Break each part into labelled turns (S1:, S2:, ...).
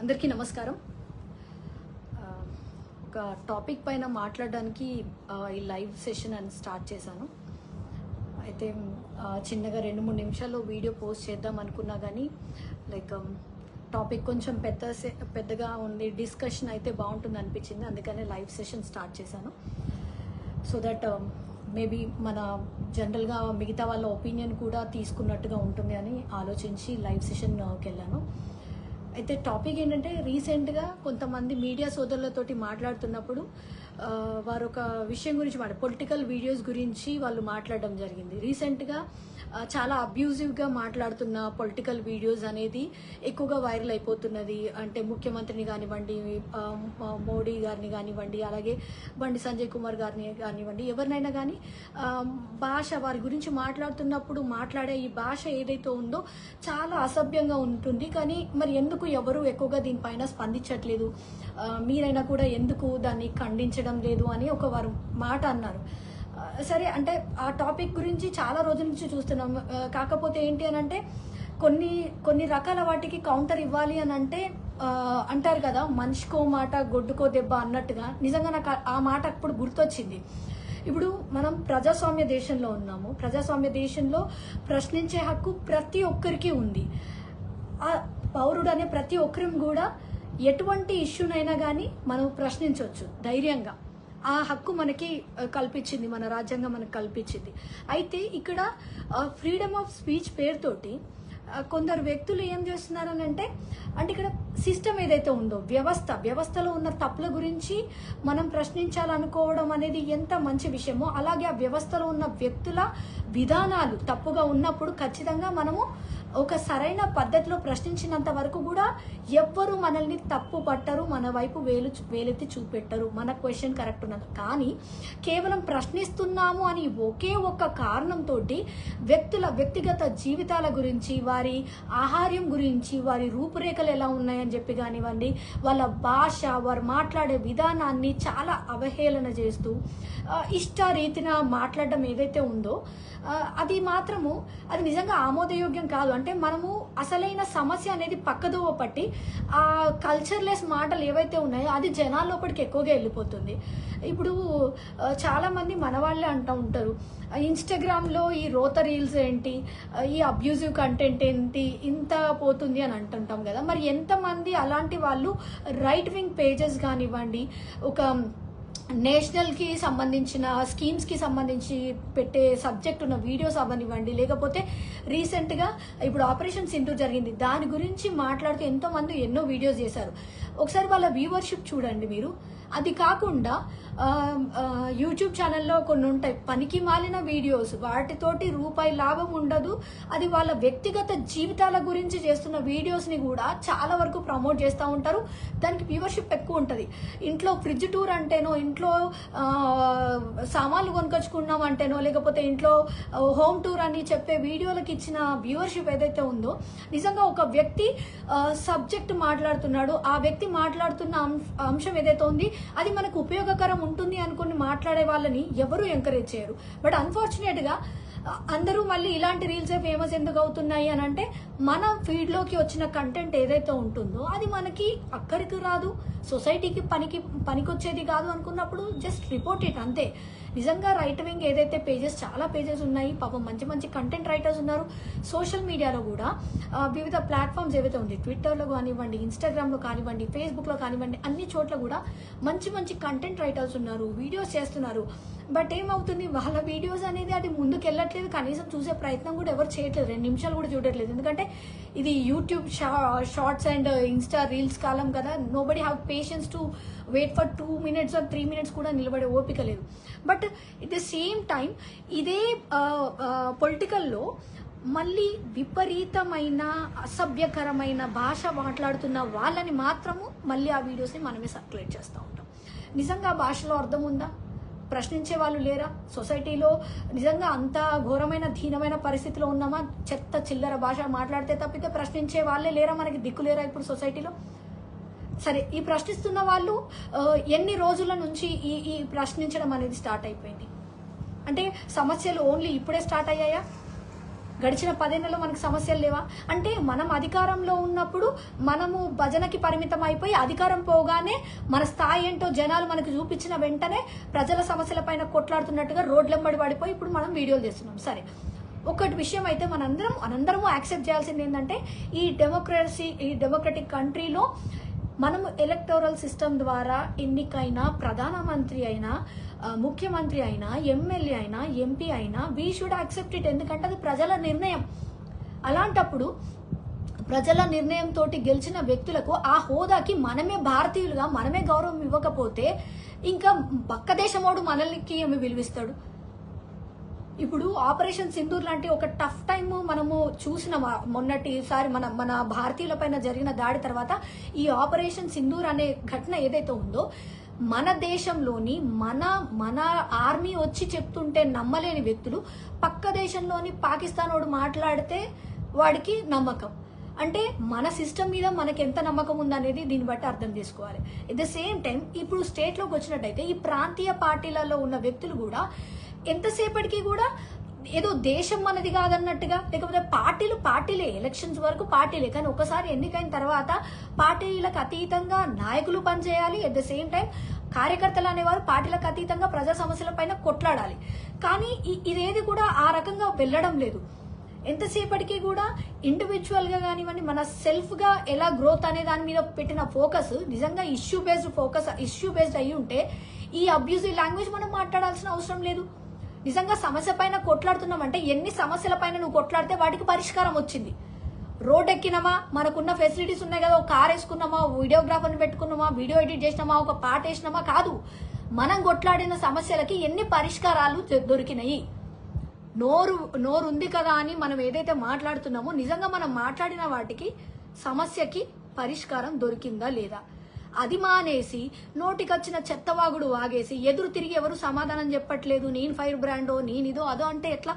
S1: అందరికీ నమస్కారం. ఒక టాపిక్ పైన మాట్లాడడానికి ఈ లైవ్ సెషన్ అని స్టార్ట్ చేశాను. అయితే చిన్నగా 2-3 నిమిషాల్లో వీడియో పోస్ట్ చేద్దాం అనుకున్నా కానీ టాపిక్ కొంచెం పెద్దగా ఉంది, డిస్కషన్ అయితే బాగుంటుంది అనిపించింది. అందుకనే లైవ్ సెషన్ స్టార్ట్ చేశాను. సో దట్ మేబీ మన జనరల్గా మిగతా వాళ్ళ ఒపీనియన్ కూడా తీసుకున్నట్టుగా ఉంటుంది అని ఆలోచించి లైవ్ సెషన్కి వెళ్ళాను. అయితే టాపిక్ ఏంటంటే, రీసెంట్గా కొంతమంది మీడియా సోదరులతోటి మాట్లాడుతున్నప్పుడు వారు ఒక విషయం గురించి పొలిటికల్ వీడియోస్ గురించి వాళ్ళు మాట్లాడడం జరిగింది. రీసెంట్గా చాలా అబ్యూజివ్గా మాట్లాడుతున్న పొలిటికల్ వీడియోస్ అనేది ఎక్కువగా వైరల్ అయిపోతున్నది. అంటే ముఖ్యమంత్రిని కానివ్వండి, మోడీ గారిని కానివ్వండి, అలాగే బండి సంజయ్ కుమార్ గారిని కానివ్వండి, ఎవరినైనా కానీ భాష వారి గురించి మాట్లాడుతున్నప్పుడు మాట్లాడే ఈ భాష ఏదైతే ఉందో చాలా అసభ్యంగా ఉంటుంది. కానీ మరి ఎందుకు ఎవరు ఎక్కువగా దీనిపైన స్పందించట్లేదు, మీరైనా కూడా ఎందుకు దాన్ని ఖండించడం లేదు అని ఒక వారు మాట అన్నారు. సరే, అంటే ఆ టాపిక్ గురించి చాలా రోజుల నుంచి చూస్తున్నాం. కాకపోతే ఏంటి అని అంటే, కొన్ని రకాల వాటికి కౌంటర్ ఇవ్వాలి అని అంటే అంటారు కదా, మనిషికో మాట గొడ్డుకో దెబ్బ అన్నట్టుగా. నిజంగా నాకు ఆ మాట అప్పుడు గుర్తొచ్చింది. ఇప్పుడు మనం ప్రజాస్వామ్య దేశంలో ఉన్నాము. ప్రజాస్వామ్య దేశంలో ప్రశ్నించే హక్కు ప్రతి ఒక్కరికి ఉంది. ఆ పౌరుడు అనే ప్రతి ఒక్కరం కూడా ఎటువంటి ఇష్యూనైనా కానీ మనం ప్రశ్నించవచ్చు ధైర్యంగా. ఆ హక్కు మనకి కల్పించింది, మన రాజ్యాంగం మనకు కల్పించింది. అయితే ఇక్కడ ఫ్రీడమ్ ఆఫ్ స్పీచ్ పేరుతోటి కొందరు వ్యక్తులు ఏం చేస్తున్నారని అంటే ఇక్కడ సిస్టమ్ ఏదైతే ఉందో, వ్యవస్థలో ఉన్న తప్పుల గురించి మనం ప్రశ్నించాలనుకోవడం అనేది ఎంత మంచి విషయమో, అలాగే ఆ వ్యవస్థలో ఉన్న వ్యక్తుల విధానాలు తప్పుగా ఉన్నప్పుడు ఖచ్చితంగా మనము ఒక సరైన పద్ధతిలో ప్రశ్నించినంత వరకు కూడా ఎవ్వరు మనల్ని తప్పు పట్టరు, మన వైపు వేలెత్తి చూపెట్టరు, మన క్వశ్చన్ కరెక్ట్ ఉన్నది. కానీ కేవలం ప్రశ్నిస్తున్నాము అని ఒకే ఒక్క కారణంతో వ్యక్తిగత జీవితాల గురించి, వారి ఆహార్యం గురించి, వారి రూపురేఖలు ఎలా ఉన్నాయని చెప్పి కానివ్వండి, వాళ్ళ భాష, వారు మాట్లాడే విధానాన్ని చాలా అవహేళన చేస్తూ ఇష్టరీతిన మాట్లాడడం ఏదైతే ఉందో అది నిజంగా ఆమోదయోగ్యం కాదు. అంటే మనము అసలైన సమస్య అనేది పక్కదోవ పట్టి ఆ కల్చర్లెస్ మాటలు ఏవైతే ఉన్నాయో అది జనాల్లోపటికి ఎక్కువగా వెళ్ళిపోతుంది. ఇప్పుడు చాలామంది మన వాళ్ళే అంటూ ఉంటారు, ఇన్స్టాగ్రామ్లో ఈ రోత రీల్స్ ఏంటి, ఈ అబ్యూజివ్ కంటెంట్ ఏంటి, ఇంత పోతుంది అని అంటుంటాం కదా. మరి ఎంతమంది అలాంటి వాళ్ళు రైట్ వింగ్ పేజెస్ కానివ్వండి, ఒక నేషనల్కి సంబంధించిన స్కీమ్స్కి సంబంధించి పెట్టే సబ్జెక్ట్ ఉన్న వీడియోస్ అవనివ్వండి, లేకపోతే రీసెంట్గా ఇప్పుడు ఆపరేషన్ సింధూర్ జరిగింది, దాని గురించి మాట్లాడుతూ ఎంతోమంది ఎన్నో వీడియోస్ చేశారు. ఒకసారి వాళ్ళ వ్యూవర్షిప్ చూడండి మీరు. అది కాకుండా యూట్యూబ్ ఛానల్లో కొన్ని ఉంటాయి పనికి మాలిన వీడియోస్, వాటితోటి రూపాయి లాభం ఉండదు. అది వాళ్ళ వ్యక్తిగత జీవితాల గురించి చేస్తున్న వీడియోస్ని కూడా చాలా వరకు ప్రమోట్ చేస్తూ ఉంటారు. దానికి వ్యూవర్షిప్ ఎక్కువ ఉంటుంది. ఇంట్లో ఫ్రిడ్జ్ టూర్ అంటేనో, ఇంట్లో సామాన్లు కొనుకొచ్చుకున్నాం అంటేనో, లేకపోతే ఇంట్లో హోమ్ టూర్ అని చెప్పే వీడియోలకు ఇచ్చిన వ్యూవర్షిప్ ఏదైతే ఉందో, నిజంగా ఒక వ్యక్తి సబ్జెక్ట్ మాట్లాడుతున్నాడు, ఆ వ్యక్తి మాట్లాడుతున్న అంశం ఏదైతే ఉంది అది మనకు ఉపయోగకరం ఉంటుంది అనుకుని మాట్లాడే వాళ్ళని ఎవరు ఎంకరేజ్ చేయరు. బట్ అన్ఫార్చునేట్గా అందరూ మళ్ళీ ఇలాంటి రీల్సే ఫేమస్ ఎందుకు అవుతున్నాయి అని అంటే, మన ఫీడ్లోకి వచ్చిన కంటెంట్ ఏదైతే ఉంటుందో అది మనకి అక్కడికి రాదు, సొసైటీకి పనికొచ్చేది కాదు అనుకున్నప్పుడు జస్ట్ రిపోర్ట్ ఇట్ అంతే. నిజంగా రైట్ వింగ్ ఏదైతే చాలా పేజెస్ ఉన్నాయి, పాపం మంచి కంటెంట్ రైటర్స్ ఉన్నారు. సోషల్ మీడియాలో కూడా వివిధ ప్లాట్ఫామ్స్ ఏవైతే ఉంది, ట్విట్టర్లో కానివ్వండి, ఇన్స్టాగ్రామ్లో కానివ్వండి, ఫేస్బుక్లో కానివ్వండి, అన్ని చోట్ల కూడా మంచి కంటెంట్ రైటర్స్ ఉన్నారు, వీడియోస్ చేస్తున్నారు. బట్ ఏమవుతుంది, వాళ్ళ వీడియోస్ అనేది అది ముందుకు వెళ్ళట్లేదు, కనీసం చూసే ప్రయత్నం కూడా ఎవరు చేయట్లేదు, 2 నిమిషాలు కూడా చూడట్లేదు. ఎందుకంటే ఇది YouTube shorts and Insta reels కాలం కదా. Nobody have patience to wait for 2 minutes or 3 minutes కూడా నిలబడే ఓపిక లేదు. But at the same time ఇదే పొలిటికల్లో మళ్ళీ విపరీతమైన అసభ్యకరమైన భాష మాట్లాడుతున్న వాళ్ళని మాత్రము మళ్ళీ ఆ వీడియోస్ని మనమే సర్క్యులేట్ చేస్తూ ఉంటాం. నిజంగా భాషలో అర్థం ఉందా? ప్రశ్నించే వాళ్ళు లేరా సొసైటీలో? నిజంగా అంత ఘోరమైన దీనమైన పరిస్థితిలో ఉన్నామా? చెత్త చిల్లర భాష మాట్లాడితే తప్పితే ప్రశ్నించే వాళ్ళే లేరా? మనకి దిక్కు లేరా ఇప్పుడు సొసైటీలో? సరే, ఈ ప్రశ్నిస్తున్న వాళ్ళు ఎన్ని రోజుల నుంచి ఈ ప్రశ్నించడం అనేది స్టార్ట్ అయిపోయింది? అంటే సమస్యలు ఓన్లీ ఇప్పుడే స్టార్ట్ అయ్యాయా? గడిచిన 10 ఏళ్లలో మనకు సమస్యలు లేవా? అంటే మనం అధికారంలో ఉన్నప్పుడు మనము భజనకి పరిమితం అయిపోయి అధికారం పోగానే మన స్థాయి ఏంటో జనాలు మనకు చూపించిన వెంటనే ప్రజల సమస్యల పైన కొట్లాడుతున్నట్టుగా రోడ్లెంబడి పడిపోయి ఇప్పుడు మనం వీడియోలు చేస్తున్నాం. సరే, ఒకటి విషయం అయితే మనందరము యాక్సెప్ట్ చేయాల్సింది ఏంటంటే ఈ డెమోక్రటిక్ కంట్రీలో మనము ఎలక్టోరల్ సిస్టమ్ ద్వారా ఎన్నికైన ప్రధానమంత్రి అయినా ముఖ్యమంత్రి అయినా ఎమ్మెల్యే అయినా ఎంపీ అయినా వీ షుడ్ యాక్సెప్ట్ ఇట్. ఎందుకంటే అది ప్రజల నిర్ణయం. అలాంటప్పుడు ప్రజల నిర్ణయంతో గెలిచిన వ్యక్తులకు ఆ హోదాకి మనమే భారతీయులుగా మనమే గౌరవం ఇవ్వకపోతే ఇంకా పక్క దేశమోడు మనల్ని ఏమి విలువిస్తాడు? ఇప్పుడు ఆపరేషన్ సింధూర్ లాంటి ఒక టఫ్ టైం మనము చూసిన మొన్నటిసారి మన భారతీయుల పైన జరిగిన దాడి తర్వాత ఈ ఆపరేషన్ సింధూర్ అనే ఘటన ఏదైతే ఉందో మన దేశంలోని మన ఆర్మీ వచ్చి చెప్తుంటే నమ్మలేని వ్యక్తులు పక్క దేశంలోని పాకిస్తాన్ వాడు మాట్లాడితే వాడికి నమ్మకం. అంటే మన సిస్టమ్ మీద మనకి ఎంత నమ్మకం ఉందనేది దీన్ని బట్టి అర్థం చేసుకోవాలి. ఎట్ ద సేమ్ టైం ఇప్పుడు స్టేట్లోకి వచ్చినట్టయితే ఈ ప్రాంతీయ పార్టీలలో ఉన్న వ్యక్తులు కూడా ఎంతసేపటికి కూడా ఏదో దేశం మనది కాదన్నట్టుగా, లేకపోతే పార్టీలే ఎలక్షన్స్ వరకు పార్టీలే, కానీ ఒకసారి ఎన్నికైన తర్వాత పార్టీలకు అతీతంగా నాయకులు పనిచేయాలి. ఎట్ ద సేమ్ టైం కార్యకర్తలు అనేవారు పార్టీలకు అతీతంగా ప్రజా సమస్యల పైన కొట్లాడాలి. కానీ ఇదేది కూడా ఆ రకంగా వెళ్ళడం లేదు. ఎంతసేపటికి కూడా ఇండివిజువల్గా కానివ్వండి మన సెల్ఫ్గా ఎలా గ్రోత్ అనే దాని మీద పెట్టిన ఫోకస్ నిజంగా ఇష్యూ బేస్డ్ అయ్యి ఉంటే ఈ అబ్యూజివ్ లాంగ్వేజ్ మనం మాట్లాడాల్సిన అవసరం లేదు. నిజంగా సమస్య పైన కొట్లాడుతున్నామంటే ఎన్ని సమస్యల పైన నువ్వు కొట్లాడితే వాటికి పరిష్కారం వచ్చింది. రోడ్ ఎక్కినామా, మనకున్న ఫెసిలిటీస్ ఉన్నాయి కదా, ఒక కార్ వేసుకున్నామా, వీడియోగ్రాఫర్ని పెట్టుకున్నామా, వీడియో ఎడిట్ చేసినామా, ఒక పాట వేసినామా, కాదు. మనం కొట్లాడిన సమస్యలకి ఎన్ని పరిష్కారాలు దొరికినాయి. నోరు ఉంది కదా అని మనం ఏదైతే మాట్లాడుతున్నామో నిజంగా మనం మాట్లాడిన వాటికి సమస్యకి పరిష్కారం దొరికిందా లేదా? అది మానేసి నోటికొచ్చిన చెత్తవాగుడు వాగేసి ఎదురు తిరిగి ఎవరు సమాధానం చెప్పట్లేదు, నేను ఫైర్ బ్రాండో నేను ఇదో అదో అంటే ఎట్లా?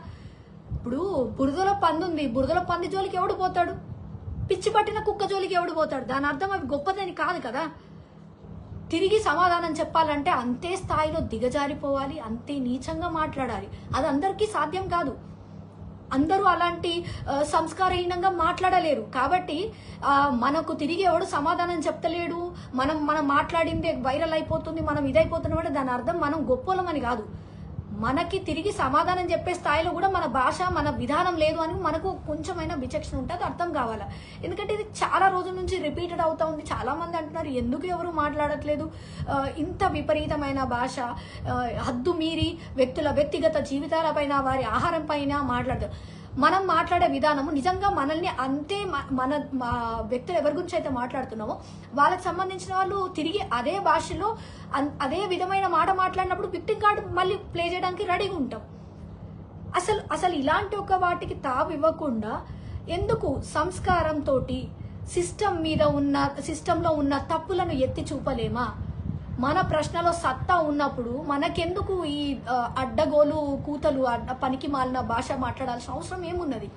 S1: ఇప్పుడు బురదలో పంది ఉంది, బురదలో పంది జోలికి ఎవడు పోతాడు? పిచ్చి పట్టిన కుక్క జోలికి ఎవడు పోతాడు? దాని అర్థం అవి గొప్పదని కాదు కదా. తిరిగి సమాధానం చెప్పాలంటే అంతే స్థాయిలో దిగజారిపోవాలి, అంతే నీచంగా మాట్లాడాలి. అది అందరికీ సాధ్యం కాదు. అందరూ అలాంటి సంస్కారహీనంగా మాట్లాడలేరు. కాబట్టి మనకు తిరిగి ఎవడు సమాధానం చెప్తలేడు, మనం మాట్లాడిందే వైరల్ అయిపోతుంది, మనం ఇదైపోతున్నాం అంటే దాని అర్థం మనం గొప్పలమని కాదు. మనకి తిరిగి సమాధానం చెప్పే స్థాయిలో కూడా మన భాష మన విధానం లేదు అని మనకు కొంచెమైనా విచక్షణ ఉంటే అది అర్థం కావాలా. ఎందుకంటే ఇది చాలా రోజుల నుంచి రిపీటెడ్ అవుతా ఉంది. చాలా మంది అంటున్నారు ఎందుకు ఎవరు మాట్లాడట్లేదు, ఇంత విపరీతమైన భాష, హద్దు మీరి వ్యక్తుల వ్యక్తిగత జీవితాల పైన వారి ఆహారం పైన మాట్లాడతారు. మనం మాట్లాడే విధానము నిజంగా మనల్ని అంతే మన వ్యక్తులు ఎవరి గురించి అయితే మాట్లాడుతున్నామో వాళ్ళకి సంబంధించిన వాళ్ళు తిరిగి అదే భాషలో అదే విధమైన మాట మాట్లాడినప్పుడు విక్టిమ్ కార్డు మళ్ళీ ప్లే చేయడానికి రెడీగా ఉంటాం. అసలు ఇలాంటి ఒక వాటికి తావు ఇవ్వకుండా ఎందుకు సంస్కారంతో సిస్టంలో ఉన్న తప్పులను ఎత్తి చూపలేమా? మన ప్రశ్నలో సత్తా ఉన్నప్పుడు మనకెందుకు ఈ అడ్డగోలు కూతలు పనికి మాలిన భాష మాట్లాడాల్సిన అవసరం ఏమున్నది?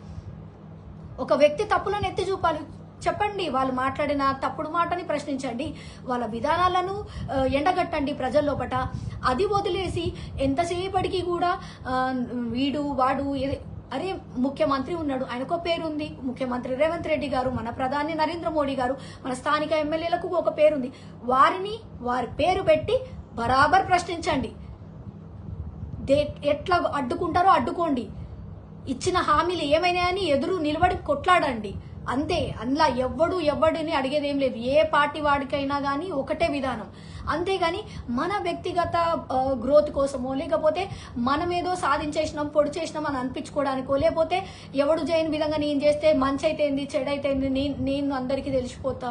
S1: ఒక వ్యక్తి తప్పులను ఎత్తి చూపాలి, చెప్పండి, వాళ్ళు మాట్లాడిన తప్పుడు మాటని ప్రశ్నించండి, వాళ్ళ విధానాలను ఎండగట్టండి ప్రజల లోపట. అది వదిలేసి ఎంతసేపటికి కూడా వీడు వాడు అరే ముఖ్యమంత్రి ఉన్నాడు, ఆయనకో పేరుంది, ముఖ్యమంత్రి రేవంత్ రెడ్డి గారు, మన ప్రధాని నరేంద్ర మోడీ గారు, మన స్థానిక ఎమ్మెల్యేలకు ఒక పేరుంది, వారి పేరు పెట్టి బరాబర్ ప్రశ్నించండి. ఎట్లా అడ్డుకుంటారో అడ్డుకోండి, ఇచ్చిన హామీలు ఏమైనాయని ఎదురు నిలబడి కొట్లాడండి, అంతే. అందులో ఎవడిని అడిగేదేం లేదు. ఏ పార్టీ వాడికైనా కానీ ఒకటే విధానం. అంతేగాని మన వ్యక్తిగత గ్రోత్ కోసమో లేకపోతే మనమేదో సాధించేసినాం పొడి చేసినాం అని అనిపించుకోవడానికో, లేకపోతే ఎవడు చేయని విధంగా నేను చేస్తే మంచి అయితేంది చెడైతేంది, నేను అందరికీ తెలిసిపోతా,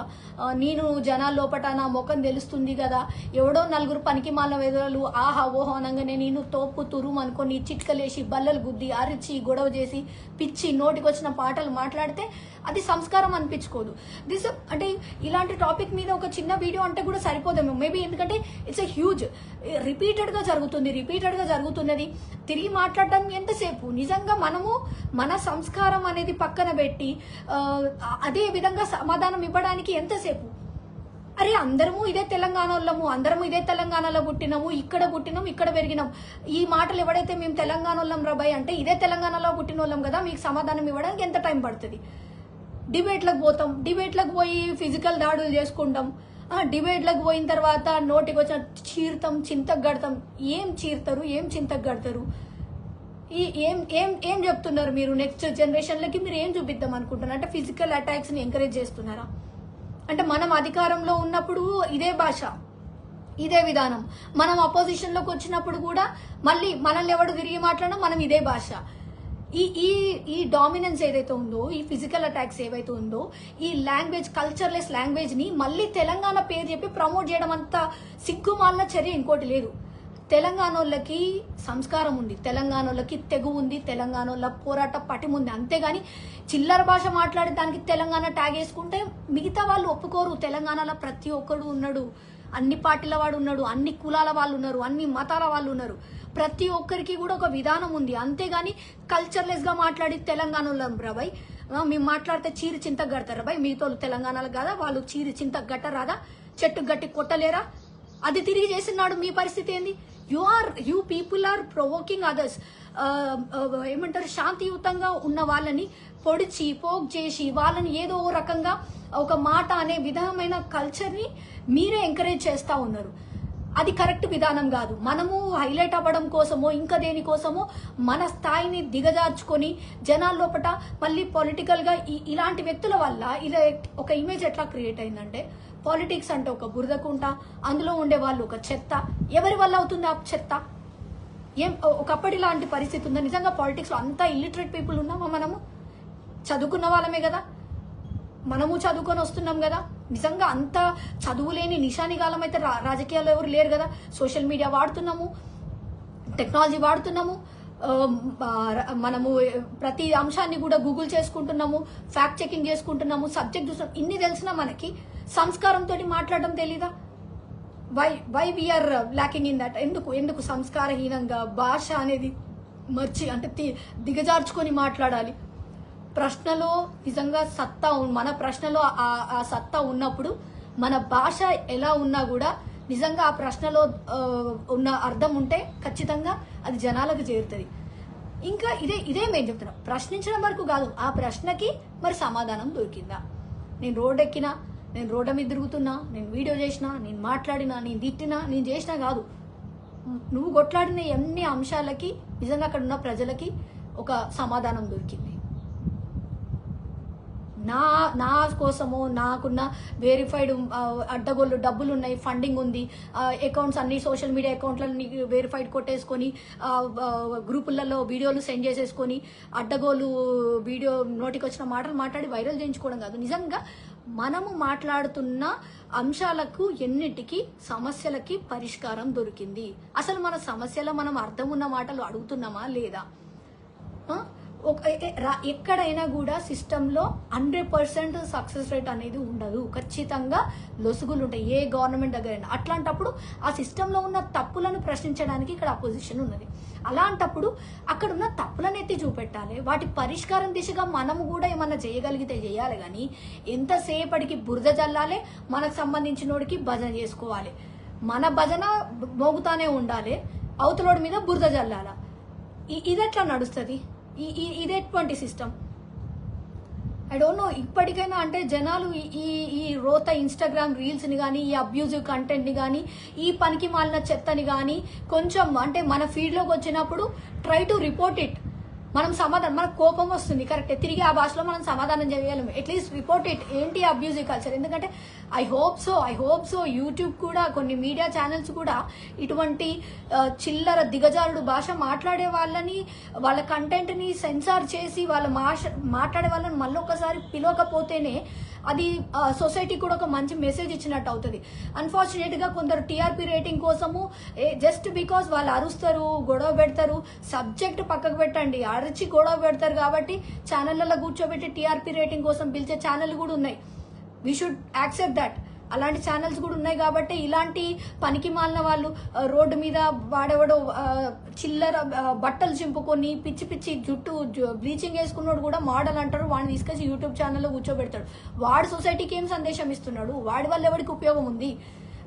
S1: నేను జనాల లోపట నా ముఖం తెలుస్తుంది కదా, ఎవడో నలుగురు పనికి మాలిన వెదలు ఆహా ఓహో అనగానే నేను తోపు తురుము అనుకొని చిట్కలేసి బల్లలు గుద్ది అరిచి గొడవ చేసి పిచ్చి నోటికొచ్చిన పాటలు మాట్లాడితే అది సంస్కారం అనిపించుకోదు. అంటే ఇలాంటి టాపిక్ మీద ఒక చిన్న వీడియో అంటే కూడా సరిపోదేమో మేబీ, ఎందుకంటే ఇట్స్ ఎ హ్యూజ్, రిపీటెడ్గా జరుగుతున్నది. తిరిగి మాట్లాడడం ఎంతసేపు? నిజంగా మనము మన సంస్కారం అనేది పక్కన పెట్టి అదే విధంగా సమాధానం ఇవ్వడానికి ఎంతసేపు? అరే అందరము ఇదే తెలంగాణ వాళ్ళము, అందరము ఇదే తెలంగాణలో పుట్టినాము, ఇక్కడ పుట్టినాం, ఇక్కడ పెరిగినాం. ఈ మాటలు ఎవడైతే మేము తెలంగాణ వాళ్ళం రాబాయ్ అంటే ఇదే తెలంగాణలో పుట్టిన వాళ్ళం కదా, మీకు సమాధానం ఇవ్వడానికి ఎంత టైం పడుతుంది? డిబేట్లకు పోతాం, డిబేట్లకు పోయి ఫిజికల్ దాడులు చేసుకుంటాం, డిబేట్లకు పోయిన తర్వాత నోటికి వచ్చిన చీరుతాం, చింతకు గడతాం. ఏం చీరుతారు, ఏం చింతకు గడతారు? ఏం ఏం ఏం చెప్తున్నారు మీరు? నెక్స్ట్ జనరేషన్లకి మీరు ఏం చూపిద్దాం అనుకుంటున్నారు? అంటే ఫిజికల్ అటాక్స్ని ఎంకరేజ్ చేస్తున్నారా? అంటే మనం అధికారంలో ఉన్నప్పుడు ఇదే భాష, ఇదే విధానం, మనం అపోజిషన్లోకి వచ్చినప్పుడు కూడా మళ్ళీ మనల్ని ఎవడు తిరిగి మాట్లాడినా మనం ఇదే భాష. ఈ ఈ ఈ డామినెన్స్ ఏదైతే ఉందో, ఈ ఫిజికల్ అటాక్స్ ఏవైతే ఉందో, ఈ లాంగ్వేజ్, కల్చర్లెస్ లాంగ్వేజ్ని మళ్ళీ తెలంగాణ పేరు చెప్పి ప్రమోట్ చేయడం అంత సిగ్గుమాలిన చర్య ఇంకోటి లేదు. తెలంగాణ వాళ్ళకి సంస్కారం ఉంది, తెలంగాణ వాళ్ళకి తెగు ఉంది, తెలంగాణ వాళ్ళ పోరాట పటిమ ఉంది. అంతేగాని చిల్లర భాష మాట్లాడే దానికి తెలంగాణ ట్యాగ్ వేసుకుంటే మిగతా వాళ్ళు ఒప్పుకోరు. తెలంగాణలో ప్రతి ఒక్కడు ఉన్నాడు, అన్ని పార్టీల వాడు ఉన్నాడు, అన్ని కులాల వాళ్ళు ఉన్నారు, అన్ని మతాల వాళ్ళు ఉన్నారు. ప్రతి ఒక్కరికి కూడా ఒక విధానం ఉంది. అంతేగాని కల్చర్లెస్గా మాట్లాడి తెలంగాణ వాళ్ళం రాబాయ్, మేము మాట్లాడితే చీరి చింతకు గడతారా బాయ్? మిగతా తెలంగాణలో కాదా, వాళ్ళు చీరి చింతకు గట్టరాదా, చెట్టు గట్టి కొట్టలేరా? అది తిరిగి చేసినాడు. మీ పరిస్థితి ఏంది? You people are provoking others. ఏమంటారు, శాంతియుతంగా ఉన్న వాళ్ళని పొడిచి పోక్ చేసి వాళ్ళని ఏదో ఓ రకంగా ఒక మాట అనే విధమైన కల్చర్ని మీరే ఎంకరేజ్ చేస్తూ ఉన్నారు. అది కరెక్ట్ విధానం కాదు. మనము హైలైట్ అవ్వడం కోసమో ఇంకా దేనికోసమో మన స్థాయిని దిగజార్చుకొని జనాల లోపల మళ్ళీ పొలిటికల్గా ఇలాంటి వ్యక్తుల వల్ల ఇలా ఒక ఇమేజ్ ఎట్లా క్రియేట్ అయిందంటే, పాలిటిక్స్ అంటే ఒక బురదకుంట, అందులో ఉండే వాళ్ళు ఒక చెత్త. ఎవరి వల్ల అవుతుంది ఆ చెత్త? ఏం ఒకప్పటి లాంటి పరిస్థితి ఉందా? నిజంగా పాలిటిక్స్లో అంతా ఇల్లిటరేట్ పీపుల్ ఉన్నామా? మనము చదువుకున్న వాళ్ళమే కదా, మనము చదువుకొని వస్తున్నాం కదా. నిజంగా అంత చదువులేని నిశానిగాలం అయితే రాజకీయాల్లో ఎవరు లేరు కదా. సోషల్ మీడియా వాడుతున్నాము, టెక్నాలజీ వాడుతున్నాము, మనము ప్రతి అంశాన్ని కూడా గూగుల్ చేసుకుంటున్నాము, ఫ్యాక్ట్ చెకింగ్ చేసుకుంటున్నాము, సబ్జెక్ట్ చూస్తున్నాం. ఇన్ని తెలిసినా మనకి సంస్కారంతో మాట్లాడడం తెలీదా? Why we are lacking in that? ఎందుకు సంస్కారహీనంగా భాష అనేది మర్చి అంటే దిగజార్చుకొని మాట్లాడాలి? ప్రశ్నలో నిజంగా సత్తా, మన ప్రశ్నలో ఆ సత్తా ఉన్నప్పుడు మన భాష ఎలా ఉన్నా కూడా నిజంగా ఆ ప్రశ్నలో ఉన్న అర్థం ఉంటే ఖచ్చితంగా అది జనాలకు చేరుతుంది. ఇంకా ఇదే మేము చెప్తున్నాం, ప్రశ్నించడం వరకు కాదు, ఆ ప్రశ్నకి మరి సమాధానం దొరికిందా? నేను రోడ్ ఎక్కినా, నేను రోడ్డు మీద తిరుగుతున్నా, నేను వీడియో చేసినా, నేను మాట్లాడినా, నేను తిట్టినా, నేను చేసినా కాదు, నువ్వు కొట్లాడిన ఎన్ని అంశాలకి నిజంగా అక్కడ ఉన్న ప్రజలకి ఒక సమాధానం దొరికింది. నా కోసమో నాకున్న వెరిఫైడ్ అడ్డగోళ్ళు డబ్బులు ఉన్నాయి, ఫండింగ్ ఉంది, అకౌంట్స్ అన్ని సోషల్ మీడియా అకౌంట్లన్నీ వెరిఫైడ్ కొట్టేసుకొని గ్రూపులలో వీడియోలు సెండ్ చేసేసుకొని అడ్డగోళ్ళు వీడియో నోటికి వచ్చిన మాటలు మాట్లాడి వైరల్ చేయించుకోవడం కాదు. నిజంగా మనము మాట్లాడుతున్న అంశాలకు ఎన్నిటికీ సమస్యలకి పరిష్కారం దొరికింది. అసలు మన సమస్యలో మనం అర్థం ఉన్న మాటలు అడుగుతున్నామా లేదా? ఎక్కడైనా కూడా సిస్టంలో 100% సక్సెస్ రేట్ అనేది ఉండదు. ఖచ్చితంగా లొసుగులు ఉంటాయి ఏ గవర్నమెంట్ దగ్గరైనా. అట్లాంటప్పుడు ఆ సిస్టంలో ఉన్న తప్పులను ప్రశ్నించడానికి ఇక్కడ అపోజిషన్ ఉన్నది. అలాంటప్పుడు అక్కడ ఉన్న తప్పులను ఎత్తి చూపెట్టాలి, వాటి పరిష్కారం దిశగా మనము కూడా ఏమన్నా చేయగలిగితే చేయాలి. కానీ ఎంతసేపటికి బురద జల్లాలి, మనకు సంబంధించినోడికి భజన చేసుకోవాలి, మన భజన మోగుతానే ఉండాలి, అవతలోడి మీద బురద జల్లాల. ఇదెట్లా నడుస్తుంది? ఇదేటువంటి సిస్టమ్? I don't know. ఇప్పటికైనా అంటే జనాలు ఈ రోత ఇన్స్టాగ్రామ్ రీల్స్ని కానీ, ఈ అబ్యూజివ్ కంటెంట్ని కానీ, ఈ పనికి మాలిన చెత్తని కానీ కొంచెం అంటే మన ఫీడ్లోకి వచ్చినప్పుడు ట్రై టు రిపోర్ట్ ఇట్. మనం సమాధానం, మనకు కోపం వస్తుంది కరెక్టే, తిరిగి ఆ భాషలో మనం సమాధానం చేయగలము. At least report it. ఏంటి అబ్యూజివ్ కల్చర్? ఎందుకంటే ఐ హోప్ సో యూట్యూబ్ కూడా, కొన్ని మీడియా ఛానల్స్ కూడా ఇటువంటి చిల్లర దిగజారుడు భాష మాట్లాడే వాళ్ళని, వాళ్ళ కంటెంట్ని సెన్సార్ చేసి వాళ్ళ మాట్లాడే వాళ్ళని మళ్ళీ ఒకసారి పిలవకపోతేనే అది సొసైటీ కూడా ఒక మంచి మెసేజ్ ఇచ్చినట్టు అవుతుంది. అన్ఫార్చునేట్గా కొందరు టీఆర్పీ రేటింగ్ కోసము జస్ట్ బికాస్ వాళ్ళు అరుస్తారు, గొడవ పెడతారు. సబ్జెక్ట్ పక్కకు పెట్టండి, అరిచి గొడవ పెడతారు కాబట్టి ఛానళ్ళలో కూర్చోబెట్టి టీఆర్పీ రేటింగ్ కోసం పిలిచే ఛానల్ కూడా ఉన్నాయి. We should accept that. అలాంటి ఛానల్స్ కూడా ఉన్నాయి కాబట్టి ఇలాంటి పనికి మాలిన వాళ్ళు రోడ్డు మీద వాడెవడో చిల్లర బట్టలు చింపుకొని పిచ్చి పిచ్చి జుట్టు బ్లీచింగ్ వేసుకున్నాడు కూడా మోడల్ అంటారు, వాడిని తీసుకొచ్చి యూట్యూబ్ ఛానల్లో కూర్చోబెడతాడు. వాడు సొసైటీకి ఏం సందేశం ఇస్తున్నాడు, వాడి వల్ల ఎవరికి ఉపయోగం ఉంది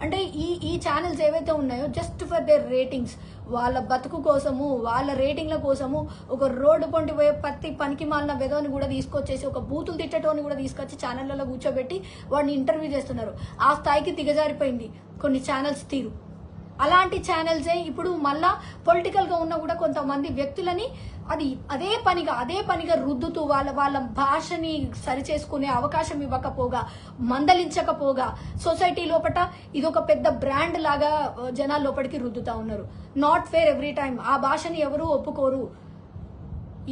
S1: అంటే ఈ ఛానల్స్ ఏవైతే ఉన్నాయో జస్ట్ ఫర్ దేర్ రేటింగ్స్, వాళ్ళ బతుకు కోసము వాళ్ళ రేటింగ్ల కోసము ఒక రోడ్డు పొంటి పోయే ప్రతి పనికి మాలిన వెదవని కూడా తీసుకొచ్చేసి ఒక బూతులు తిట్టేటోని కూడా తీసుకొచ్చి ఛానళ్లలో కూర్చోబెట్టి వాడిని ఇంటర్వ్యూ చేస్తున్నారు. ఆ స్థాయికి దిగజారిపోయింది కొన్ని ఛానల్స్ తీరు. అలాంటి ఛానల్సే ఇప్పుడు మళ్ళా పొలిటికల్గా ఉన్న కూడా కొంతమంది వ్యక్తులని అదే పనిగా రుద్దుతూ వాళ్ళ భాషని సరిచేసుకునే అవకాశం ఇవ్వకపోగా, మందలించకపోగా సొసైటీ లోపల ఇదొక పెద్ద బ్రాండ్ లాగా జనాల లోపలికి రుద్దుతా ఉన్నారు. Not fair every time. ఆ భాషని ఎవరు ఒప్పుకోరు.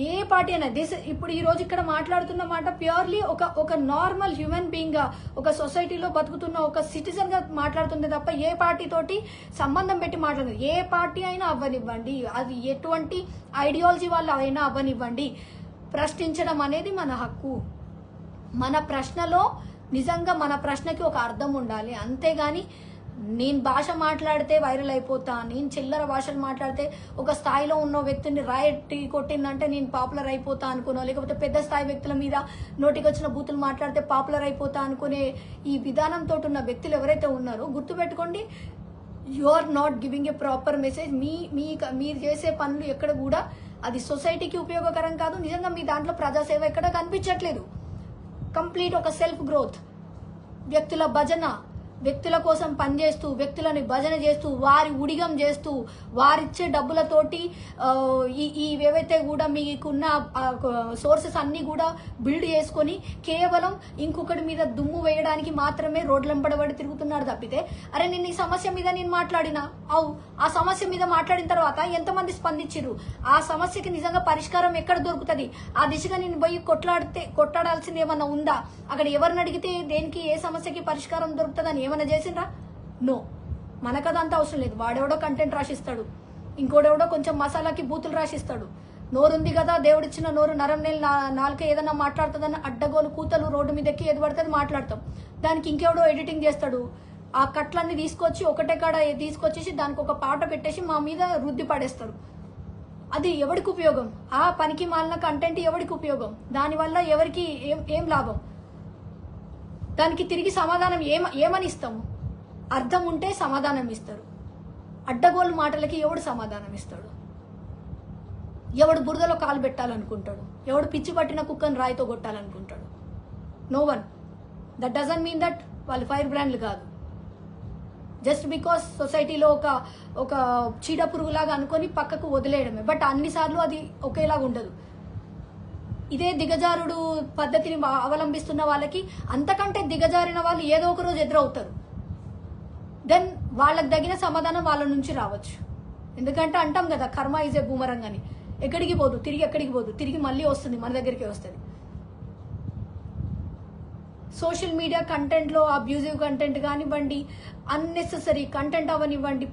S1: ఏ పార్టీ అయినా ఇప్పుడు ఈ రోజు ఇక్కడ మాట్లాడుతున్న మాట ప్యూర్లీ ఒక నార్మల్ హ్యూమన్ బీయింగ్ గా, ఒక సొసైటీలో బతుకుతున్న ఒక సిటిజన్ గా మాట్లాడుతుంది తప్ప ఏ పార్టీ తోటి సంబంధం పెట్టి మాట్లాడుతుంది. ఏ పార్టీ అయినా అవ్వనివ్వండి, అది ఎటువంటి ఐడియాలజీ వాళ్ళు అయినా అవ్వనివ్వండి, ప్రశ్నించడం అనేది మన హక్కు. మన ప్రశ్నలో నిజంగా మన ప్రశ్నకి ఒక అర్థం ఉండాలి. అంతేగాని నేను భాష మాట్లాడితే వైరల్ అయిపోతా, నేను చిల్లర భాషలు మాట్లాడితే ఒక స్థాయిలో ఉన్న వ్యక్తిని రాయట్టి కొట్టిందంటే నేను పాపులర్ అయిపోతా అనుకునో, లేకపోతే పెద్ద స్థాయి వ్యక్తుల మీద నోటికి వచ్చిన బూతులు మాట్లాడితే పాపులర్ అయిపోతా అనుకునే ఈ విధానంతో ఉన్న వ్యక్తులు ఎవరైతే ఉన్నారో గుర్తుపెట్టుకోండి, you are not giving a proper message. మీరు చేసే పనులు ఎక్కడ కూడా అది సొసైటీకి ఉపయోగకరం కాదు. నిజంగా మీ దాంట్లో ప్రజాసేవ ఎక్కడ కనిపించట్లేదు. కంప్లీట్ ఒక సెల్ఫ్ గ్రోత్, వ్యక్తుల భజన, వ్యక్తుల కోసం పనిచేస్తూ వ్యక్తులని భజన చేస్తూ వారి ఉడిగం చేస్తూ వారిచ్చే డబ్బులతోటి ఏవైతే కూడా మీకున్న సోర్సెస్ అన్నీ కూడా బిల్డ్ చేసుకొని కేవలం ఇంకొకటి మీద దుమ్ము వేయడానికి మాత్రమే రోడ్లంపడబడి తిరుగుతున్నారు తప్పితే, అరే నేను ఈ సమస్య మీద నేను మాట్లాడినా ఆ సమస్య మీద మాట్లాడిన తర్వాత ఎంతమంది స్పందించారు, ఆ సమస్యకి నిజంగా పరిష్కారం ఎక్కడ దొరుకుతుంది, ఆ దిశగా నేను పోయి కొట్లాడాల్సింది ఏమన్నా ఉందా, అక్కడ ఎవరిని అడిగితే దేనికి ఏ సమస్యకి పరిష్కారం దొరుకుతుందని ఏమన్నా చేసిండ్రా? నో. మనకదంతా అవసరం లేదు. వాడెవడో కంటెంట్ రాసిస్తాడు, ఇంకోడెవడో కొంచెం మసాలాకి బూతులు రాసిస్తాడు. నోరుంది కదా, దేవుడిచ్చిన నోరు, నరం నేల నాలుక ఏదన్నా మాట్లాడుతుందని అడ్డగోలు కూతలు రోడ్డు మీద ఎక్కి ఏది పడుతుంది మాట్లాడతాం. దానికి ఇంకెవడో ఎడిటింగ్ చేస్తాడు. ఆ కట్లన్నీ తీసుకొచ్చి ఒకటే కాడ తీసుకొచ్చేసి దానికి ఒక పాట పెట్టేసి మా మీద రుద్ది పడేస్తారు. అది ఎవరికి ఉపయోగం? ఆ పనికి మాలిన కంటెంట్ ఎవరికి ఉపయోగం? దానివల్ల ఎవరికి ఏం లాభం? దానికి తిరిగి సమాధానం ఏమని ఇస్తాము? అర్థం ఉంటే సమాధానం ఇస్తారు. అడ్డగోలు మాటలకి ఎవడు సమాధానం ఇస్తాడు? ఎవడు బురదలో కాలు పెట్టాలనుకుంటాడు? ఎవడు పిచ్చి పట్టిన కుక్కను రాయితో కొట్టాలనుకుంటాడు? No one. That doesn't mean that వాళ్ళు ఫైర్ బ్రాండ్లు కాదు. జస్ట్ బికాస్ సొసైటీలో ఒక చీడ పురుగులాగా అనుకొని పక్కకు వదిలేయడమే. బట్ అన్నిసార్లు అది ఒకేలాగా ఉండదు. ఇదే దిగజారుడు పద్ధతిని అవలంబిస్తున్న వాళ్ళకి అంతకంటే దిగజారిన వాళ్ళు ఏదో ఒక రోజు ఎదురవుతారు. దెన్ వాళ్ళకి తగిన సమాధానం వాళ్ళ నుంచి రావచ్చు. ఎందుకంటే అంటాం కదా, కర్మ ఈజ్ ఏ బూమరంగ్ అని. ఎక్కడికి పోదు, తిరిగి మళ్ళీ వస్తుంది, మన దగ్గరికి వస్తుంది. సోషల్ మీడియా కంటెంట్లో అబ్యూజివ్ కంటెంట్ కానివ్వండి, అన్నెసెసరీ కంటెంట్ అవనివ్వండి,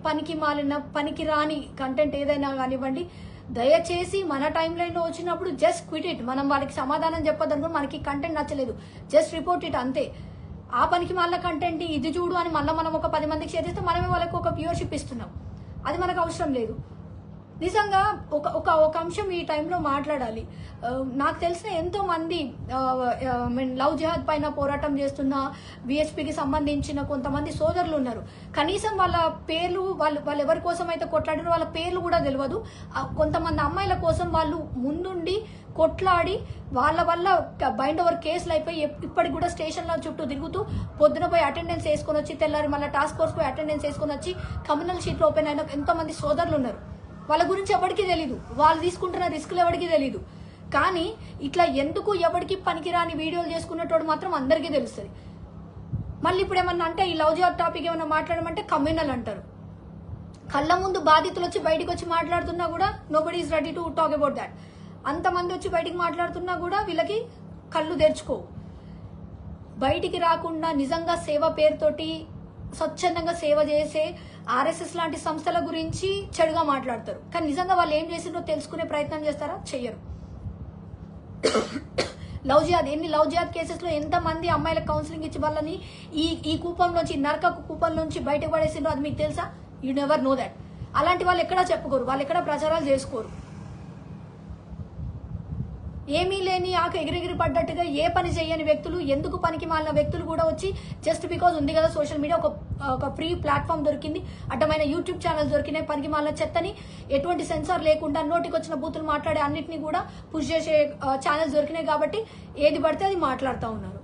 S1: పనికి రాని కంటెంట్ ఏదైనా కానివ్వండి, దయచేసి మన టైం లైన్లో వచ్చినప్పుడు జస్ట్ క్విట్ ఇట్. మనం వాళ్ళకి సమాధానం చెప్పొద్దనుకో, మనకి కంటెంట్ నచ్చలేదు, జస్ట్ రిపోర్ట్ ఇట్ అంతే. ఆ పనికి మళ్ళీ కంటెంట్ ఇది చూడు అని మళ్ళీ మనం ఒక 10 మందికి షేర్ చేస్తే మనమే వాళ్ళకి ఒక వ్యూవర్షిప్ ఇస్తున్నాం. అది మనకు అవసరం లేదు. నిజంగా ఒక అంశం ఈ టైంలో మాట్లాడాలి. నాకు తెలిసిన ఎంతో మంది లవ్ జిహాద్ పైన పోరాటం చేస్తున్న విహెచ్పికి సంబంధించిన కొంతమంది సోదరులు ఉన్నారు. కనీసం వాళ్ళ పేర్లు వాళ్ళు ఎవరి కోసం అయితే కొట్లాడారో వాళ్ళ పేర్లు కూడా తెలియదు. కొంతమంది అమ్మాయిల కోసం వాళ్ళు ముందుండి కొట్లాడి వాళ్ళ వల్ల బైండ్ ఓవర్ కేసులు అయిపోయి ఇప్పటికి కూడా స్టేషన్ల చుట్టూ తిరుగుతూ పొద్దున పోయి అటెండెన్స్ వేసుకొని వచ్చి తెల్లారి మళ్ళీ టాస్క్ ఫోర్స్ పోయి అటెండెన్స్ వేసుకొని వచ్చి కమ్యూనల్ షీట్లు ఓపెన్ అయిన ఎంతో మంది సోదరులు ఉన్నారు. వాళ్ళ గురించి ఎవరికి తెలీదు, వాళ్ళు తీసుకుంటున్న రిస్కులు ఎవరికి తెలీదు. కానీ ఇట్లా ఎందుకు ఎవరికి పనికిరాని వీడియోలు చేసుకున్నట్టు మాత్రం అందరికీ తెలుస్తుంది. మళ్ళీ ఇప్పుడు ఏమన్నా అంటే ఈ లవ్ జిహాద్ టాపిక్ ఏమన్నా మాట్లాడమంటే కమ్యూనల్ అంటారు. కళ్ళ ముందు బాధితులు వచ్చి బయటకు వచ్చి మాట్లాడుతున్నా కూడా nobody is ready to talk about that. అంతమంది వచ్చి బయటికి మాట్లాడుతున్నా కూడా వీళ్ళకి కళ్ళు తెరుచుకోవు. బయటికి రాకుండా నిజంగా సేవ పేరుతోటి స్వచ్ఛందంగా సేవ చేసే ఆర్ఎస్ఎస్ లాంటి సంస్థల గురించి చెడుగా మాట్లాడతారు. కానీ నిజంగా వాళ్ళు ఏం చేసిందో తెలుసుకునే ప్రయత్నం చేస్తారా? చెయ్యరు. లవ్ జిహాద్, ఎన్ని లవ్ జిహాద్ కేసెస్లో ఎంతమంది అమ్మాయిలకు కౌన్సిలింగ్ ఇచ్చి వాళ్ళని ఈ కూపంలోంచి, నరక కూపంలోంచి బయటకు పడేసిండ్రో అది మీకు తెలుసా? You never know that. అలాంటి వాళ్ళు ఎక్కడా చెప్పుకోరు, వాళ్ళు ఎక్కడా ప్రచారాలు చేసుకోరు. ఏమీ లేని ఆకు ఎగిరెగిరి పడ్డట్టుగా ఏ పని చేయని వ్యక్తులు, ఎందుకు పనికి మాలిన వ్యక్తులు కూడా వచ్చి జస్ట్ బికాజ్ ఉంది కదా సోషల్ మీడియా, ఒక ఫ్రీ ప్లాట్ఫామ్ దొరికింది, అడ్డమైన యూట్యూబ్ ఛానల్స్ దొరికినాయి, పనికి మాలిన చెత్తని ఎటువంటి సెన్సార్ లేకుండా నోటికి వచ్చిన బూతులు మాట్లాడే అన్నిటిని కూడా పుష్ చేసే ఛానల్స్ దొరికినాయి కాబట్టి ఏది పడితే అది మాట్లాడుతూ ఉన్నారు.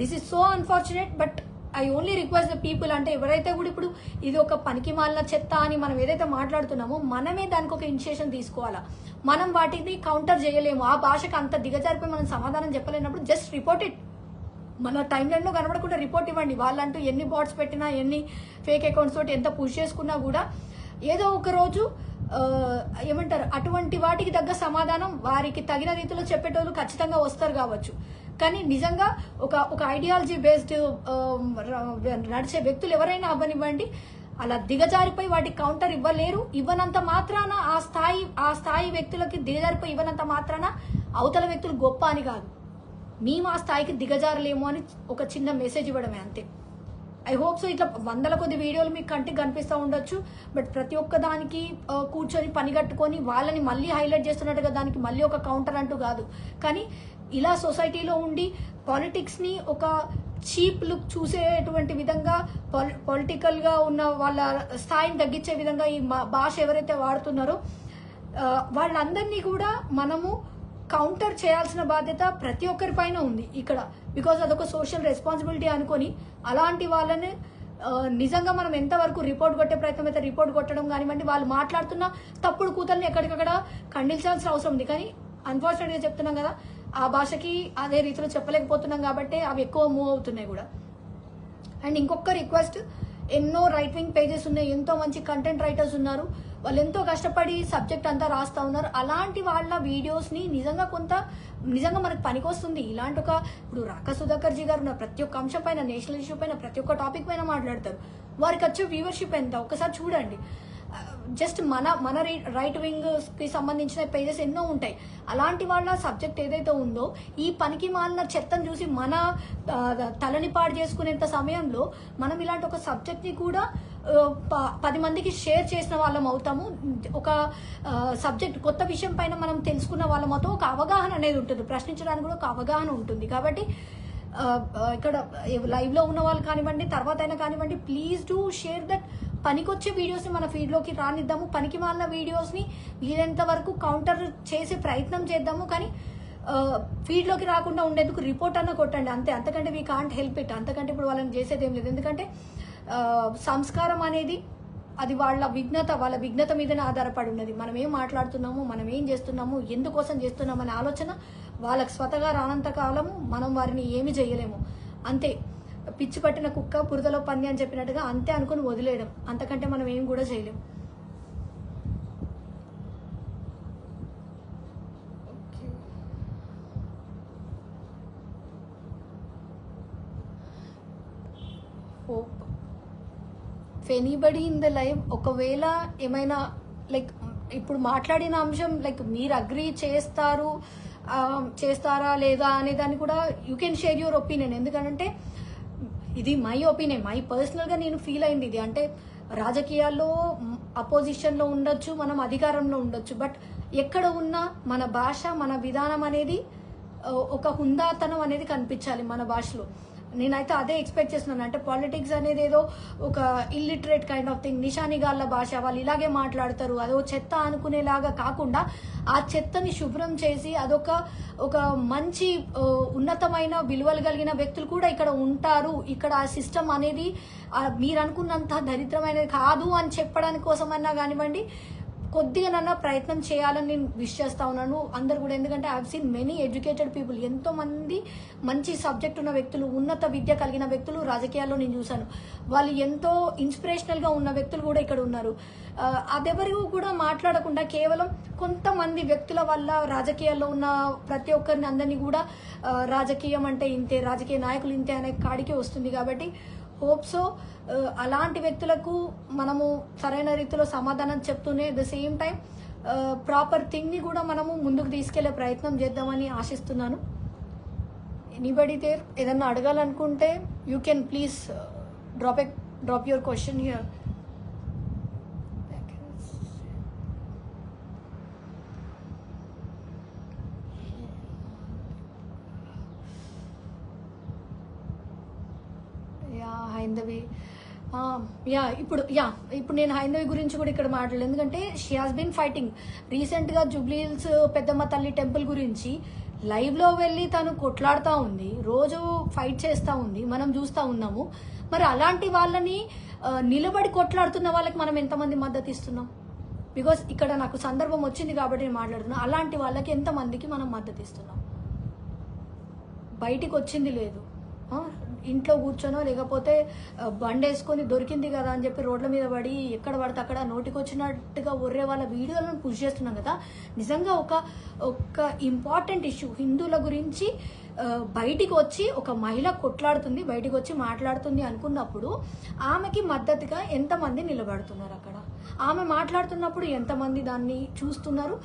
S1: This is so unfortunate. But I only request the people, అంటే ఎవరైతే కూడా ఇప్పుడు ఇది ఒక పనికి మాలిన చెత్త అని మనం ఏదైతే మాట్లాడుతున్నామో మనమే దానికి ఒక ఇనిషియేషన్ తీసుకోవాలా. మనం వాటిని కౌంటర్ చేయలేము, ఆ భాషకు అంత దిగజారిపోయి మనం సమాధానం చెప్పలేనప్పుడు జస్ట్ రిపోర్ట్ ఇట్. మన టైం లైన్లో కనబడకుండా రిపోర్ట్ ఇవ్వండి. వాళ్ళంటూ ఎన్ని బాట్స్ పెట్టినా, ఎన్ని ఫేక్ అకౌంట్స్ తోటి ఎంత పుష్ చేసుకున్నా కూడా ఏదో ఒక రోజు ఏమంటారు అటువంటి వాటికి తగ్గ సమాధానం వారికి తగిన రీతిలో చెప్పేటోళ్ళు ఖచ్చితంగా వస్తారు కావచ్చు. కానీ నిజంగా ఒక ఐడియాలజీ బేస్డ్ నడిచే వ్యక్తులు ఎవరైనా అవ్వనివ్వండి, అలా దిగజారిపోయి వాటికి కౌంటర్ ఇవ్వలేరు. ఇవ్వనంత మాత్రాన ఆ స్థాయి వ్యక్తులకి దిగజారిపోయి ఇవ్వనంత మాత్రాన అవతల వ్యక్తులు గొప్ప అని కాదు. మేము ఆ స్థాయికి దిగజారలేము అని ఒక చిన్న మెసేజ్ ఇవ్వడమే, అంతే. I hope so. ఇట్లా వందల కొద్ది వీడియోలు మీకు కంటికి కనిపిస్తూ ఉండొచ్చు, బట్ ప్రతి ఒక్క దానికి కూర్చొని పని కట్టుకొని వాళ్ళని మళ్ళీ హైలైట్ చేస్తున్నట్టుగా దానికి మళ్ళీ ఒక కౌంటర్ అంటూ కాదు. కానీ ఇలా సొసైటీలో ఉండి పాలిటిక్స్ని ఒక చీప్ లుక్ చూసేటువంటి విధంగా, పొలిటికల్గా ఉన్న వాళ్ళ స్థాయిని తగ్గించే విధంగా ఈ భాష ఎవరైతే వాడుతున్నారో వాళ్ళందరినీ కూడా మనము కౌంటర్ చేయాల్సిన బాధ్యత ప్రతి ఒక్కరి పైన ఉంది ఇక్కడ. బికాజ్ అదొక సోషల్ రెస్పాన్సిబిలిటీ అనుకొని అలాంటి వాళ్ళని నిజంగా మనం ఎంతవరకు రిపోర్ట్ కొట్టే ప్రయత్నం అయితే రిపోర్ట్ కొట్టడం కానివ్వండి, వాళ్ళు మాట్లాడుతున్న తప్పుడు కూతల్ని ఎక్కడికక్కడ ఖండించాల్సిన అవసరం ఉంది. కానీ అన్ఫార్చునేట్గా చెప్తున్నాం కదా, ఆ భాషకి అదే రీతిలో చెప్పలేకపోతున్నాం కాబట్టి అవి ఎక్కువ మూవ్ అవుతున్నాయి కూడా. అండ్ ఇంకొక రిక్వెస్ట్, ఎన్నో రైట్ వింగ్ పేజెస్ ఉన్నాయి, ఎంతో మంచి కంటెంట్ రైటర్స్ ఉన్నారు, వాళ్ళు ఎంతో కష్టపడి సబ్జెక్ట్ అంతా రాస్తూ ఉన్నారు. అలాంటి వాళ్ళ వీడియోస్ని నిజంగా మనకు పనికొస్తుంది. ఇలాంటి ఇప్పుడు రాకా సుధాకర్ జీ గారు ప్రతి ఒక్క అంశం పైన, నేషనల్ ఇష్యూ పైన, ప్రతి ఒక్క టాపిక్ పైన మాట్లాడతారు. వారికి వచ్చే వ్యూవర్షిప్ ఎంత ఒకసారి చూడండి. జస్ట్ మన రైట్ వింగ్కి సంబంధించిన పేజెస్ ఎన్నో ఉంటాయి. అలాంటి వాళ్ళ సబ్జెక్ట్ ఏదైతే ఉందో ఈ పనికి మాలిన చెత్తను చూసి మన తలని పాడు చేసుకునేంత సమయంలో మనం ఇలాంటి ఒక సబ్జెక్ట్ని కూడా 10 మందికి షేర్ చేసిన వాళ్ళం అవుతాము. ఒక సబ్జెక్ట్ కొత్త విషయం పైన మనం తెలుసుకున్న వాళ్ళం అవుతాం. ఒక అవగాహన అనేది ఉంటుంది, ప్రశ్నించడానికి కూడా ఒక అవగాహన ఉంటుంది. కాబట్టి ఇక్కడ లైవ్లో ఉన్న వాళ్ళు కానివ్వండి, తర్వాత అయినా కానివ్వండి, ప్లీజ్ డూ షేర్ దట్. పనికొచ్చే వీడియోస్ని మన ఫీడ్లోకి రానిద్దాము. పనికి మాలిన వీడియోస్ని వీలైనంత వరకు కౌంటర్ చేసే ప్రయత్నం చేద్దాము. కానీ ఫీడ్లోకి రాకుండా ఉండేందుకు రిపోర్ట్ అన్న కొట్టండి, అంతే. అంతకంటే వీ కాంట్ హెల్ప్ ఇట్. అంతకంటే ఇప్పుడు వాళ్ళని చేసేది ఏం లేదు. ఎందుకంటే సంస్కారం అనేది అది వాళ్ళ విఘ్నత మీదనే ఆధారపడి ఉన్నది. మనం ఏం మాట్లాడుతున్నాము, మనం ఏం చేస్తున్నాము, ఎందుకోసం చేస్తున్నాము అనే ఆలోచన వాళ్ళకి స్వతగా రానంత కాలము మనం వారిని ఏమి చేయలేము. అంతే. పిచ్చి పట్టిన కుక్క బురదలో పంది అని చెప్పినట్టుగా అంతే అనుకుని వదిలేయడం, అంతకంటే మనం ఏం కూడా చేయలేం. Hope anybody in the live ఒకవేళ ఏమైనా లైక్ ఇప్పుడు మాట్లాడిన అంశం లైక్ మీరు అగ్రీ చేస్తారా లేదా అనే దాన్ని కూడా you can share your opinion. ఎందుకంటే ఇది మై ఒపీనియన్, మై పర్సనల్గా నేను ఫీల్ అయింది ఇది. అంటే రాజకీయాల్లో అపోజిషన్లో ఉండొచ్చు, మనం అధికారంలో ఉండొచ్చు, బట్ ఎక్కడ ఉన్నా మన భాష, మన విధానం అనేది ఒక హుందాతనం అనేది కనిపించాలి మన భాషలో. నేనైతే అదే ఎక్స్పెక్ట్ చేస్తున్నాను. అంటే పాలిటిక్స్ అనేది ఏదో ఒక ఇల్లిటరేట్ కైండ్ ఆఫ్ థింగ్, నిషానిగాళ్ళ భాష, వాళ్ళు ఇలాగే మాట్లాడతారు, అదో చెత్త అనుకునేలాగా కాకుండా ఆ చెత్తని శుభ్రం చేసి ఒక మంచి ఉన్నతమైన విలువలు కలిగిన వ్యక్తులు కూడా ఇక్కడ ఉంటారు, ఇక్కడ ఆ సిస్టమ్ అనేది మీరు అనుకున్నంత దరిద్రమైనది కాదు అని చెప్పడానికి కోసమన్నా కానివ్వండి, కొద్దిగానన్నా ప్రయత్నం చేయాలని నేను విష్ చేస్తా ఉన్నాను అందరు కూడా. ఎందుకంటే I have seen many educated people, ఎంతో మంది మంచి సబ్జెక్ట్ ఉన్న వ్యక్తులు, ఉన్నత విద్య కలిగిన వ్యక్తులు రాజకీయాల్లో నేను చూశాను. వాళ్ళు ఎంతో ఇన్స్పిరేషనల్గా ఉన్న వ్యక్తులు కూడా ఇక్కడ ఉన్నారు. అదెవరు కూడా మాట్లాడకుండా కేవలం కొంతమంది వ్యక్తుల వల్ల రాజకీయాల్లో ఉన్న ప్రతి ఒక్కరిని అందరినీ కూడా రాజకీయం అంటే ఇంతే, రాజకీయ నాయకులు ఇంతే అనే కాడికి వస్తుంది. కాబట్టి హోప్ సో అలాంటి వ్యక్తులకు మనము సరైన రీతిలో సమాధానం చెప్తూనే ద సేమ్ టైం ప్రాపర్ థింగ్ని కూడా మనము ముందుకు తీసుకెళ్లే ప్రయత్నం చేద్దామని ఆశిస్తున్నాను. ఎనీబడి దేర్ ఏదన్నా అడగాలనుకుంటే you can please drop your question here. Haindavi ఇప్పుడు నేను హైందవి గురించి కూడా ఇక్కడ మాట్లాడలేదు. ఎందుకంటే షీ హాస్ బీన్ ఫైటింగ్ రీసెంట్గా జూబ్లీ హిల్స్ పెద్దమ్మ తల్లి టెంపుల్ గురించి లైవ్లో వెళ్ళి తను కొట్లాడుతూ ఉంది, రోజు ఫైట్ చేస్తూ ఉంది, మనం చూస్తూ ఉన్నాము. మరి అలాంటి వాళ్ళని నిలబడి కొట్లాడుతున్న వాళ్ళకి మనం ఎంతమంది మద్దతు ఇస్తున్నాం? బికాస్ ఇక్కడ నాకు సందర్భం వచ్చింది కాబట్టి నేను మాట్లాడుతున్నా. అలాంటి వాళ్ళకి ఎంతమందికి మనం మద్దతు ఇస్తున్నాం? బయటికి వచ్చింది లేదు, ఇంట్లో కూర్చొనో లేకపోతే బండేసుకొని దొరికింది కదా అని చెప్పి రోడ్ల మీద పడి ఎక్కడ పడితే అక్కడ నోటికి వచ్చినట్టుగా ఒర్రే వాళ్ళ వీడియోలను పుష్ చేస్తున్నాం కదా. నిజంగా ఒక ఇంపార్టెంట్ ఇష్యూ హిందువుల గురించి బయటికి వచ్చి ఒక మహిళ కొట్లాడుతుంది, బయటికి వచ్చి మాట్లాడుతుంది అనుకున్నప్పుడు ఆమెకి మద్దతుగా ఎంతమంది నిలబడుతున్నారు? అక్కడ ఆమె మాట్లాడుతున్నప్పుడు ఎంతమంది దాన్ని చూస్తున్నారు,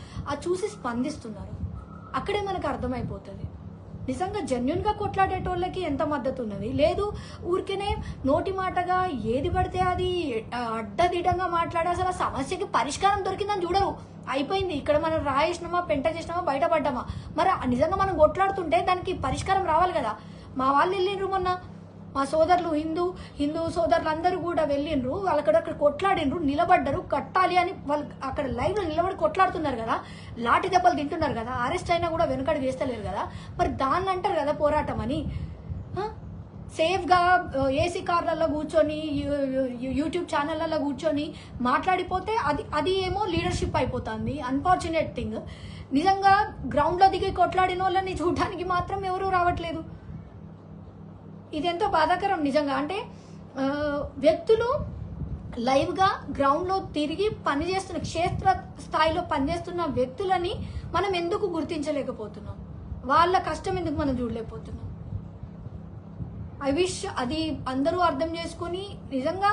S1: చూసి స్పందిస్తున్నారు? అక్కడే మనకు అర్థమైపోతుంది నిజంగా జెన్యున్గా కొట్లాడేటోళ్ళకి ఎంత మద్దతు ఉన్నది. లేదు ఊరికేనే నోటి మాటగా ఏది పడితే అది అడ్డదిడ్డంగా మాట్లాడే అసలు ఆ సమస్యకి పరిష్కారం దొరికిందని చూడరు. అయిపోయింది, ఇక్కడ మనం రాయేసినామా పెంట చేసినామా బయటపడ్డామా. మరి నిజంగా మనం కొట్లాడుతుంటే దానికి పరిష్కారం రావాలి కదా. మా వాళ్ళు వెళ్ళిండ్రు మొన్న, మా సోదరులు హిందూ సోదరులు అందరూ కూడా వెళ్ళిండ్రు, వాళ్ళు అక్కడ కొట్లాడినరు, నిలబడ్డరు, కట్టాలి అని వాళ్ళు అక్కడ లైవ్లో నిలబడి కొట్లాడుతున్నారు కదా. లాఠీ దెబ్బలు తింటున్నారు కదా, అరెస్ట్ అయినా కూడా వెనుకడు వేస్తలేరు కదా. మరి దాన్ని అంటారు కదా పోరాటం అని. సేఫ్గా ఏసీ కార్లలో కూర్చొని యూట్యూబ్ ఛానళ్ళలో కూర్చొని మాట్లాడిపోతే అది ఏమో లీడర్షిప్ అయిపోతుంది. Unfortunate thing. నిజంగా గ్రౌండ్లో దిగి కొట్లాడిన వాళ్ళని చూడడానికి మాత్రం ఎవరూ రావట్లేదు. ఇదెంతో బాధాకరం నిజంగా. అంటే వ్యక్తులు లైవ్గా గ్రౌండ్లో తిరిగి పనిచేస్తున్న క్షేత్ర స్థాయిలో పనిచేస్తున్న వ్యక్తులని మనం ఎందుకు గుర్తించలేకపోతున్నాం? వాళ్ళ కష్టం ఎందుకు మనం చూడలేకపోతున్నాం? ఐ విష్ అది అందరూ అర్థం చేసుకుని నిజంగా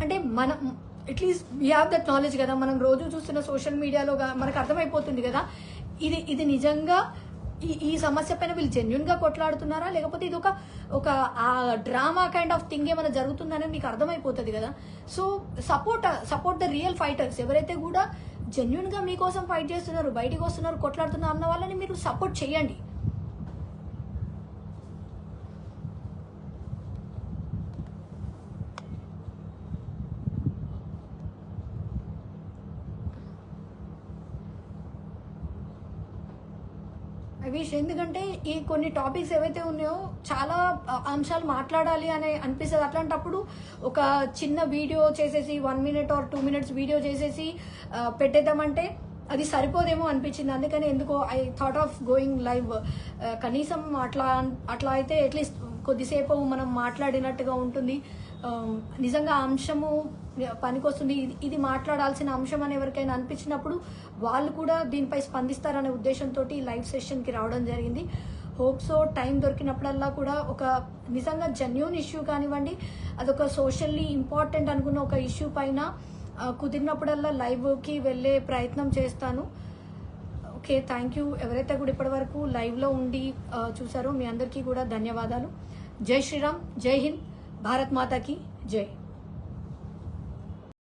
S1: అంటే మనం at least we have that knowledge కదా. మనం రోజు చూస్తున్న సోషల్ మీడియాలో మనకు అర్థమైపోతుంది కదా ఇది నిజంగా ఈ సమస్య పైన వీళ్ళు జెన్యున్గా కొట్లాడుతున్నారా, లేకపోతే ఇది ఒక డ్రామా కైండ్ ఆఫ్ థింగ్ ఏమైనా జరుగుతుందనేది మీకు అర్థమైపోతుంది కదా. So support the real fighters. ఎవరైతే కూడా జెన్యున్గా మీకోసం ఫైట్ చేస్తున్నారు, బయటకు వస్తున్నారు, కొట్లాడుతున్నారు అన్న వాళ్ళని మీరు సపోర్ట్ చేయండి. ఎందుకంటే ఈ కొన్ని టాపిక్స్ ఏవైతే ఉన్నాయో చాలా అంశాలు మాట్లాడాలి అని అనిపిస్తుంది. అట్లాంటప్పుడు ఒక చిన్న వీడియో చేసేసి 1 minute or 2 minutes వీడియో చేసేసి పెట్టేద్దామంటే అది సరిపోదేమో అనిపించింది. అందుకని ఎందుకో I thought of going live. కనీసం అట్లా అయితే అట్లీస్ట్ కొద్దిసేపు మనం మాట్లాడినట్టుగా ఉంటుంది. నిజంగా అంశము పనికొస్తుంది, ఇది మాట్లాడాల్సిన అంశం అని ఎవరికైనా అనిపించినప్పుడు వాళ్ళు కూడా దీనిపై స్పందిస్తారనే ఉద్దేశంతో లైవ్ సెషన్కి రావడం జరిగింది. హోప్ సో టైం దొరికినప్పుడల్లా కూడా ఒక నిజంగా జెన్యూన్ ఇష్యూ కానివ్వండి, అదొక సోషల్లీ ఇంపార్టెంట్ అనుకున్న ఒక ఇష్యూ పైన కుదిరినప్పుడల్లా లైవ్కి వెళ్ళే ప్రయత్నం చేస్తాను. Okay, thank you. ఎవరైతే కూడా ఇప్పటివరకు లైవ్లో ఉండి చూసారో మీ అందరికీ కూడా ధన్యవాదాలు. జై శ్రీరామ్, జై హింద్, భారత్ మాతాకి జై.